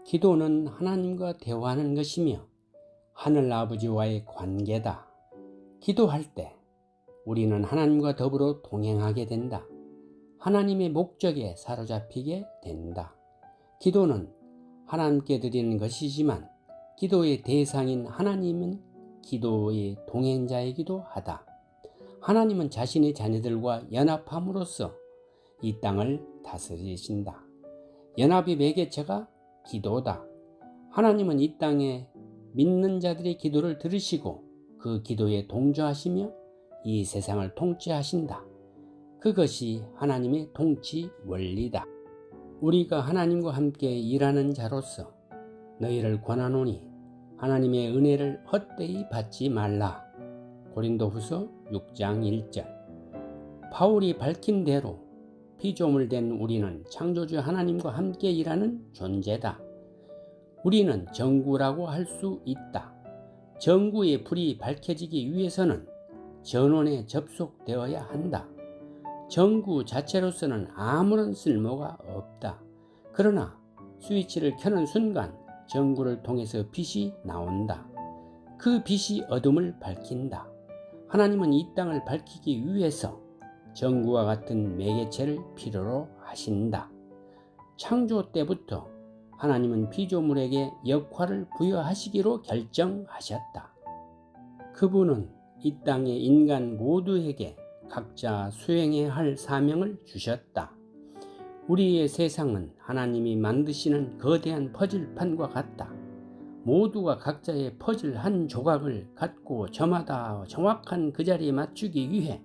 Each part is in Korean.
기도는 하나님과 대화하는 것이며 하늘 아버지와의 관계다. 기도할 때 우리는 하나님과 더불어 동행하게 된다. 하나님의 목적에 사로잡히게 된다. 기도는 하나님께 드리는 것이지만 기도의 대상인 하나님은 기도의 동행자이기도 하다. 하나님은 자신의 자녀들과 연합함으로써 이 땅을 다스리신다. 연합의 매개체가 기도다. 하나님은 이 땅에 믿는 자들의 기도를 들으시고 그 기도에 동조하시며 이 세상을 통치하신다. 그것이 하나님의 통치 원리다. 우리가 하나님과 함께 일하는 자로서 너희를 권하노니 하나님의 은혜를 헛되이 받지 말라. 고린도후서 6장 1절. 바울이 밝힌 대로 피조물 된 우리는 창조주 하나님과 함께 일하는 존재다. 우리는 정구라고 할 수 있다. 정구의 불이 밝혀지기 위해서는 전원에 접속되어야 한다. 정구 자체로서는 아무런 쓸모가 없다. 그러나 스위치를 켜는 순간 정구를 통해서 빛이 나온다. 그 빛이 어둠을 밝힌다. 하나님은 이 땅을 밝히기 위해서 정구와 같은 매개체를 필요로 하신다. 창조 때부터 하나님은 피조물에게 역할을 부여하시기로 결정하셨다. 그분은 이 땅의 인간 모두에게 각자 수행해야 할 사명을 주셨다. 우리의 세상은 하나님이 만드시는 거대한 퍼즐판과 같다. 모두가 각자의 퍼즐 한 조각을 갖고 저마다 정확한 그 자리에 맞추기 위해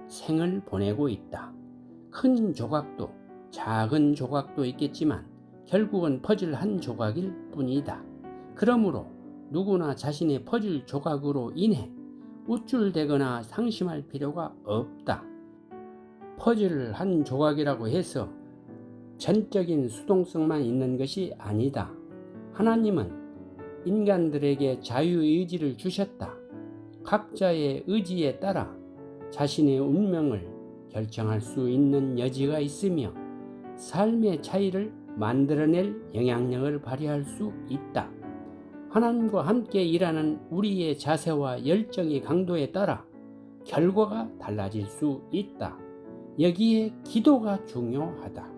생을 보내고 있다. 큰 조각도 작은 조각도 있겠지만 결국은 퍼즐 한 조각일 뿐이다. 그러므로 누구나 자신의 퍼즐 조각으로 인해 우쭐대거나 상심할 필요가 없다. 퍼즐 한 조각이라고 해서 전적인 수동성만 있는 것이 아니다. 하나님은 인간들에게 자유의지를 주셨다. 각자의 의지에 따라 자신의 운명을 결정할 수 있는 여지가 있으며 삶의 차이를 만들어낼 영향력을 발휘할 수 있다. 하나님과 함께 일하는 우리의 자세와 열정의 강도에 따라 결과가 달라질 수 있다. 여기에 기도가 중요하다.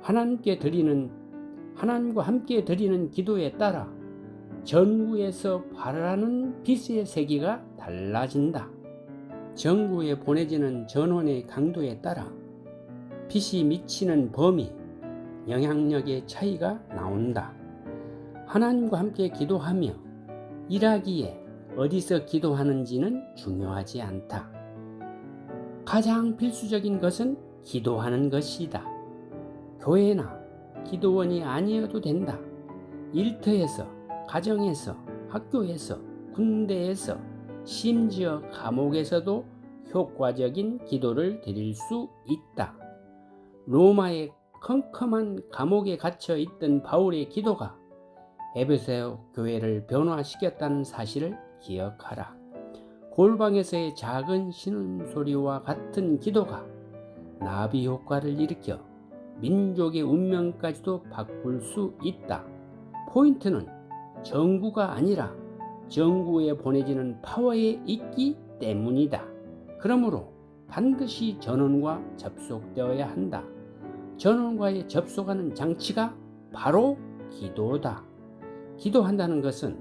하나님과 함께 드리는 기도에 따라 전구에서 발하는 빛의 세기가 달라진다. 전구에 보내지는 전원의 강도에 따라 빛이 미치는 범위, 영향력의 차이가 나온다. 하나님과 함께 기도하며 일하기에 어디서 기도하는지는 중요하지 않다. 가장 필수적인 것은 기도하는 것이다. 교회나 기도원이 아니어도 된다. 일터에서, 가정에서, 학교에서, 군대에서, 심지어 감옥에서도 효과적인 기도를 드릴 수 있다. 로마의 컴컴한 감옥에 갇혀 있던 바울의 기도가 에베소 교회를 변화시켰다는 사실을 기억하라. 골방에서의 작은 신음소리와 같은 기도가 나비 효과를 일으켜 민족의 운명까지도 바꿀 수 있다. 포인트는 정구가 아니라 정구에 보내지는 파워에 있기 때문이다. 그러므로 반드시 전원과 접속되어야 한다. 전원과의 접속하는 장치가 바로 기도다. 기도한다는 것은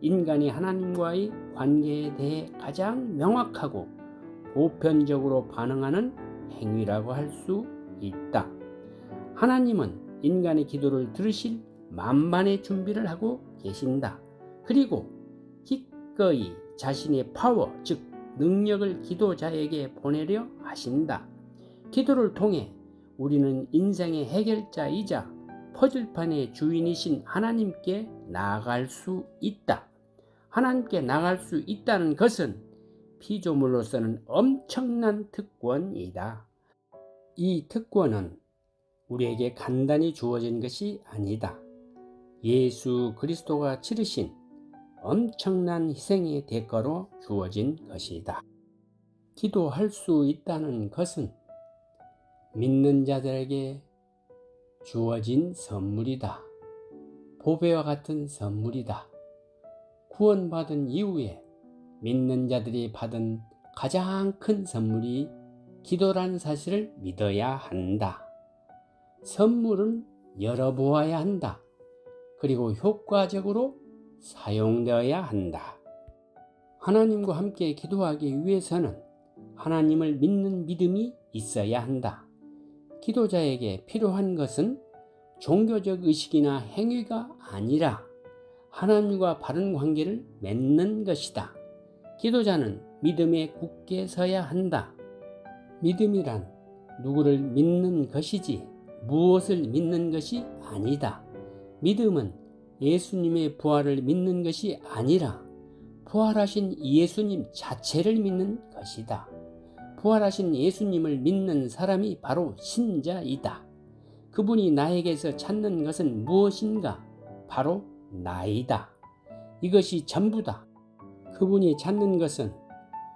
인간이 하나님과의 관계에 대해 가장 명확하고 보편적으로 반응하는 행위라고 할 수 있다. 하나님은 인간의 기도를 들으실 만반의 준비를 하고 계신다. 그리고 기꺼이 자신의 파워, 즉 능력을 기도자에게 보내려 하신다. 기도를 통해 우리는 인생의 해결자이자 퍼즐판의 주인이신 하나님께 나아갈 수 있다. 하나님께 나아갈 수 있다는 것은 피조물로서는 엄청난 특권이다. 이 특권은 우리에게 간단히 주어진 것이 아니다. 예수 그리스도가 치르신 엄청난 희생의 대가로 주어진 것이다. 기도할 수 있다는 것은 믿는 자들에게 주어진 선물이다. 보배와 같은 선물이다. 구원받은 이후에 믿는 자들이 받은 가장 큰 선물이 기도라는 사실을 믿어야 한다. 선물은 열어보아야 한다. 그리고 효과적으로 사용되어야 한다. 하나님과 함께 기도하기 위해서는 하나님을 믿는 믿음이 있어야 한다. 기도자에게 필요한 것은 종교적 의식이나 행위가 아니라 하나님과 바른 관계를 맺는 것이다. 기도자는 믿음에 굳게 서야 한다. 믿음이란 누구를 믿는 것이지 무엇을 믿는 것이 아니다. 믿음은 예수님의 부활을 믿는 것이 아니라 부활하신 예수님 자체를 믿는 것이다. 부활하신 예수님을 믿는 사람이 바로 신자이다. 그분이 나에게서 찾는 것은 무엇인가? 바로 나이다. 이것이 전부다. 그분이 찾는 것은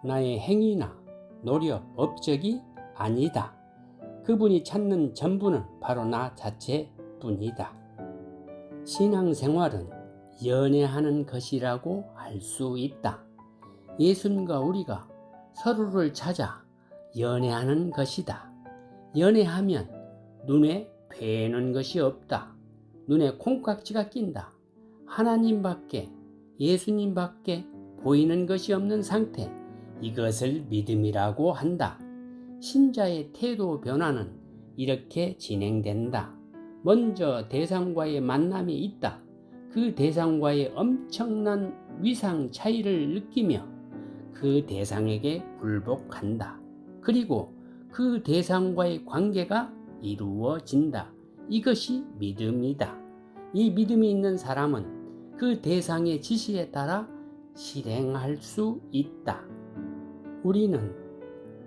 나의 행위나 노력, 업적이 아니다. 그분이 찾는 전부는 바로 나 자체뿐이다. 신앙생활은 연애하는 것이라고 할 수 있다. 예수님과 우리가 서로를 찾아 연애하는 것이다. 연애하면 눈에 뵈는 것이 없다. 눈에 콩깍지가 낀다. 하나님밖에 예수님밖에 보이는 것이 없는 상태, 이것을 믿음이라고 한다. 신자의 태도 변화는 이렇게 진행된다. 먼저 대상과의 만남이 있다. 그 대상과의 엄청난 위상 차이를 느끼며 그 대상에게 굴복한다. 그리고 그 대상과의 관계가 이루어진다. 이것이 믿음이다. 이 믿음이 있는 사람은 그 대상의 지시에 따라 실행할 수 있다. 우리는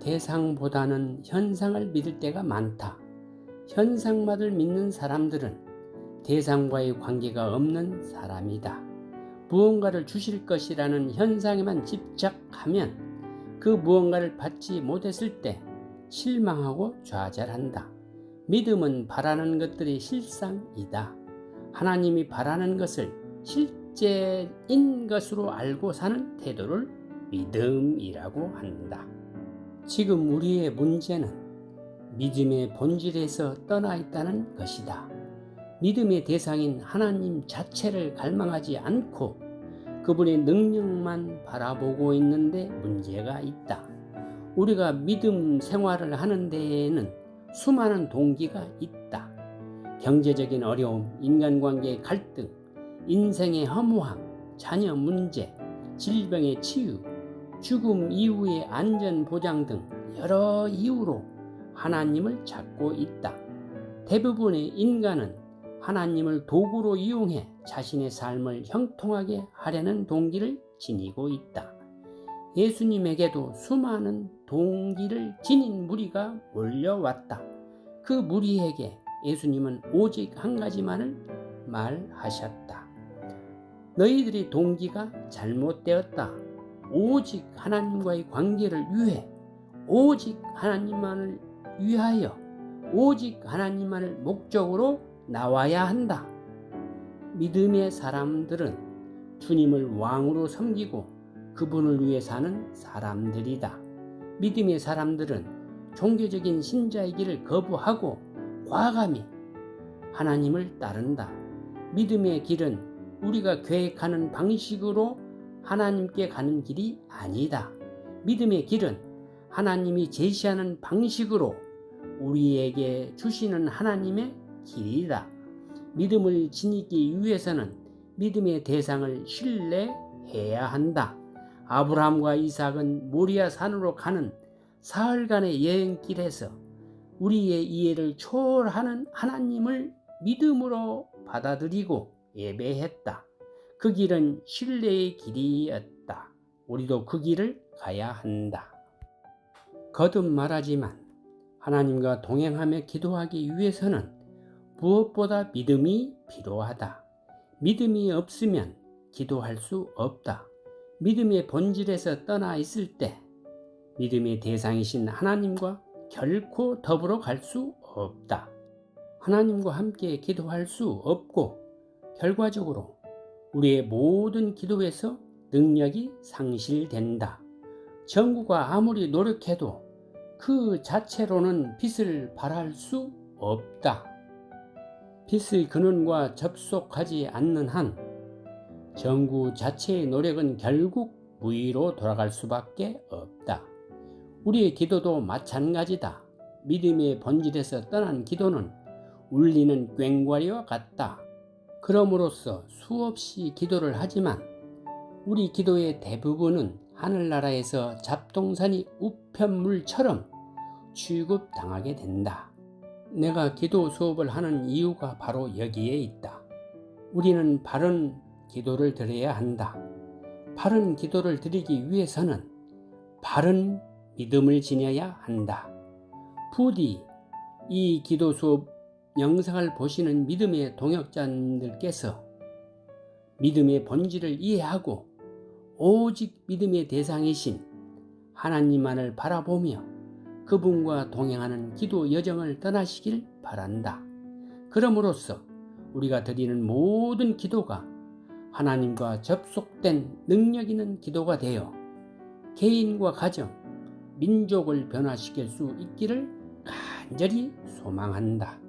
대상보다는 현상을 믿을 때가 많다. 현상만을 믿는 사람들은 대상과의 관계가 없는 사람이다. 무언가를 주실 것이라는 현상에만 집착하면 그 무언가를 받지 못했을 때 실망하고 좌절한다. 믿음은 바라는 것들이 실상이다. 하나님이 바라는 것을 실제인 것으로 알고 사는 태도를 믿음이라고 한다. 지금 우리의 문제는 믿음의 본질에서 떠나 있다는 것이다. 믿음의 대상인 하나님 자체를 갈망하지 않고 그분의 능력만 바라보고 있는데 문제가 있다. 우리가 믿음 생활을 하는 데에는 수많은 동기가 있다. 경제적인 어려움, 인간관계의 갈등, 인생의 허무함, 자녀 문제, 질병의 치유, 죽음 이후의 안전 보장 등 여러 이유로 하나님을 찾고 있다. 대부분의 인간은 하나님을 도구로 이용해 자신의 삶을 형통하게 하려는 동기를 지니고 있다. 예수님에게도 수많은 동기를 지닌 무리가 몰려왔다. 그 무리에게 예수님은 오직 한 가지만을 말하셨다. 너희들의 동기가 잘못되었다. 오직 하나님과의 관계를 위해, 오직 하나님만을 위하여, 오직 하나님만을 목적으로 나와야 한다. 믿음의 사람들은 주님을 왕으로 섬기고 그분을 위해 사는 사람들이다. 믿음의 사람들은 종교적인 신자의 길을 거부하고 과감히 하나님을 따른다. 믿음의 길은 우리가 계획하는 방식으로 하나님께 가는 길이 아니다. 믿음의 길은 하나님이 제시하는 방식으로 우리에게 주시는 하나님의 길이다. 믿음을 지니기 위해서는 믿음의 대상을 신뢰해야 한다. 아브라함과 이삭은 모리아 산으로 가는 사흘간의 여행길에서 우리의 이해를 초월하는 하나님을 믿음으로 받아들이고 예배했다. 그 길은 신뢰의 길이었다. 우리도 그 길을 가야 한다. 거듭 말하지만 하나님과 동행하며 기도하기 위해서는 무엇보다 믿음이 필요하다. 믿음이 없으면 기도할 수 없다. 믿음의 본질에서 떠나 있을 때 믿음의 대상이신 하나님과 결코 더불어 갈 수 없다. 하나님과 함께 기도할 수 없고 결과적으로 우리의 모든 기도에서 능력이 상실된다. 정부가 아무리 노력해도 그 자체로는 빛을 발할 수 없다. 빛의 근원과 접속하지 않는 한 정부 자체의 노력은 결국 무의로 돌아갈 수밖에 없다. 우리의 기도도 마찬가지다. 믿음의 본질에서 떠난 기도는 울리는 꽹과리와 같다. 그럼으로써 수없이 기도를 하지만 우리 기도의 대부분은 하늘나라에서 잡동사니 우편물처럼 취급당하게 된다. 내가 기도 수업을 하는 이유가 바로 여기에 있다. 우리는 바른 기도를 드려야 한다. 바른 기도를 드리기 위해서는 바른 믿음을 지녀야 한다. 부디 이 기도 수업 영상을 보시는 믿음의 동역자님들께서 믿음의 본질을 이해하고 오직 믿음의 대상이신 하나님만을 바라보며 그분과 동행하는 기도 여정을 떠나시길 바란다. 그럼으로써 우리가 드리는 모든 기도가 하나님과 접속된 능력 있는 기도가 되어 개인과 가정, 민족을 변화시킬 수 있기를 간절히 소망한다.